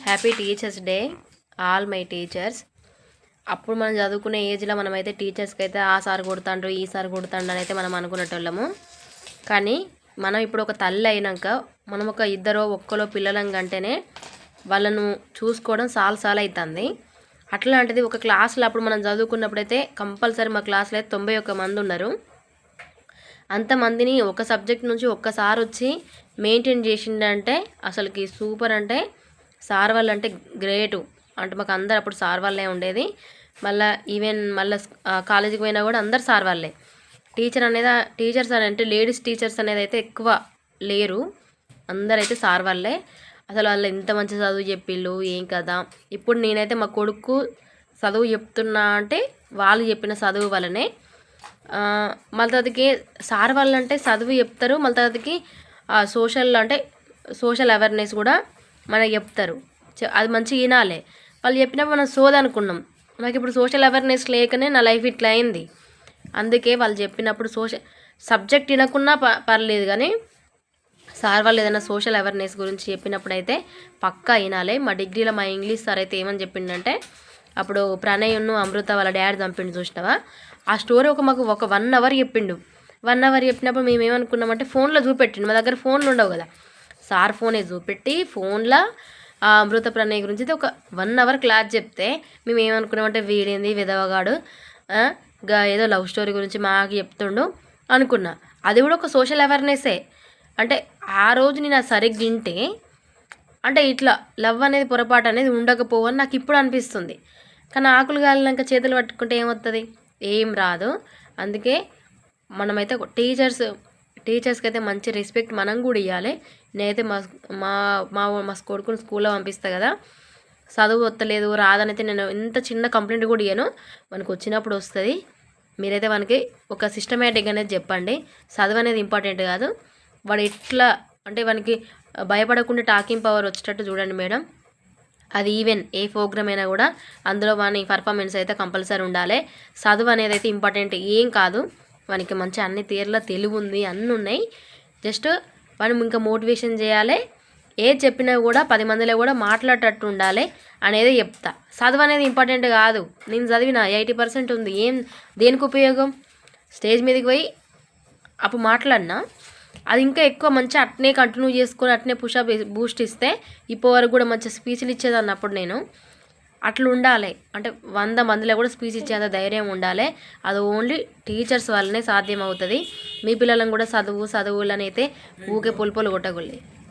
Happy teachers day all my teachers. అప్పుడు మనం చదువుకునే ఏజ్లో మనమైతే టీచర్స్కి అయితే ఆ సార్ కొడుతాండ్రు ఈ సార్ కొడుతాండ్రు అని అయితే మనం అనుకునేటోళ్ళము. కానీ మనం ఇప్పుడు ఒక తల్లి అయినాక మనం ఒక ఇద్దరో ఒక్కలో పిల్లలం కంటేనే వాళ్ళను చూసుకోవడం సాలు అవుతుంది. అట్లాంటిది ఒక క్లాస్లో అప్పుడు మనం చదువుకున్నప్పుడైతే కంపల్సరీ మా క్లాస్లో అయితే 91 మంది ఉన్నారు. అంతమందిని ఒక సబ్జెక్ట్ నుంచి ఒక్కసారి వచ్చి మెయింటైన్ చేసిండంటే అసలుకి సూపర్. అంటే సార్ వాళ్ళు అంటే గ్రేటు. అంటే మాకు అందరు అప్పుడు సార్ వాళ్ళే ఉండేది. మళ్ళీ ఈవెన్ మళ్ళీ కాలేజీకి పోయినా కూడా అందరు సార్ వాళ్ళే. టీచర్స్ అని అంటే లేడీస్ టీచర్స్ అనేది అయితే ఎక్కువ లేరు, అందరైతే సార్ వాళ్ళే. అసలు వాళ్ళు ఎంత మంచి చదువు చెప్పిళ్ళు ఏం కదా. ఇప్పుడు నేనైతే మా కొడుకు చదువు చెప్తున్నా అంటే వాళ్ళు చెప్పిన చదువు వల్లనే. మళ్ళీ తర్వాతకి సార్ వాళ్ళు అంటే చదువు చెప్తారు, మళ్ళీ తర్వాతకి సోషల్ అవేర్నెస్ కూడా మనకి చెప్తారు. అది మంచిగా వినాలి. వాళ్ళు చెప్పినప్పుడు మనం సోదనుకున్నాం. నాకు ఇప్పుడు సోషల్ అవేర్నెస్ లేకనే నా లైఫ్ ఇట్లా అయింది. అందుకే వాళ్ళు చెప్పినప్పుడు సబ్జెక్ట్ వినకున్నా పర్లేదు, కానీ సార్ వాళ్ళు ఏదైనా సోషల్ అవేర్నెస్ గురించి చెప్పినప్పుడు అయితే పక్కా వినాలి. మా డిగ్రీలో మా ఇంగ్లీష్ సార్ అయితే ఏమని చెప్పిండంటే, అప్పుడు ప్రణయ్ను అమృత వాళ్ళ డాడీ చంపిండు చూసినావా, ఆ స్టోరీ మాకు ఒక 1 అవర్ చెప్పిండు. 1 అవర్ చెప్పినప్పుడు మేము ఏమనుకున్నామంటే ఫోన్లో చూపెట్టిండు. మా దగ్గర ఫోన్లు ఉండవు కదా, సార్ ఫోనే చూపెట్టి ఫోన్లో ఆ అమృత ప్రణయ్ గురించి అయితే ఒక 1 అవర్ క్లాస్ చెప్తే మేము ఏమనుకున్నామంటే వీడేంది విధవగాడు ఏదో లవ్ స్టోరీ గురించి మాకు చెప్తుండు అనుకున్నా. అది కూడా ఒక సోషల్ అవేర్నెస్సే. అంటే ఆ రోజు నేను సరిగ్గా వింటే అంటే ఇట్లా లవ్ అనేది పొరపాటు అనేది ఉండకపోవని నాకు ఇప్పుడు అనిపిస్తుంది. కానీ ఆకులు గాలినాక చేతులు పట్టుకుంటే ఏమవుతుంది, ఏం రాదు. అందుకే మనమైతే టీచర్స్కి అయితే మంచి రెస్పెక్ట్ మనం కూడా ఇవ్వాలి. నేనైతే మా కొడుకుని స్కూల్లో పంపిస్తా కదా, చదువు వస్తలేదు రాదని అయితే నేను ఇంత చిన్న కంప్లైంట్ కూడా ఇవ్వను. మనకు వచ్చినప్పుడు వస్తుంది. మీరైతే మనకి ఒక సిస్టమేటిక్ అనేది చెప్పండి. చదువు అనేది ఇంపార్టెంట్ కాదు, వాడు ఎట్లా అంటే వానికి భయపడకుండా టాకింగ్ పవర్ వచ్చేటట్టు చూడండి మేడం. అది ఈవెన్ ఏ ప్రోగ్రామ్ అయినా కూడా అందులో వాని పర్ఫార్మెన్స్ అయితే కంపల్సరీ ఉండాలి. చదువు అనేది అయితే ఇంపార్టెంట్ ఏం కాదు. వానికి మంచి అన్ని తీరులో తెలివి ఉంది, అన్నీ ఉన్నాయి. జస్ట్ మనం ఇంకా మోటివేషన్ చేయాలి. ఏది చెప్పినా కూడా 10 మందిలో కూడా మాట్లాడేటట్టు ఉండాలి అనేది చెప్తా. చదువు అనేది ఇంపార్టెంట్ కాదు. నేను చదివిన 80% ఉంది, దేనికి ఉపయోగం? స్టేజ్ మీదకి పోయి అప్పుడు మాట్లాడినా అది ఇంకా ఎక్కువ మంచిగా అట్నే కంటిన్యూ చేసుకొని అట్నే పుషప్ బూస్ట్ ఇస్తే ఇప్పుడు వరకు కూడా మంచి స్పీచ్లు ఇచ్చేది అన్నప్పుడు నేను అట్లా ఉండాలి. అంటే 100 మందిలో కూడా స్పీచ్ ఇచ్చేంత ధైర్యం ఉండాలి. అది ఓన్లీ టీచర్స్ వల్లనే సాధ్యం అవుతుంది. మీ పిల్లలను కూడా చదువులని అయితే ఊకే పొలుపొలు కొట్టగొల్లి.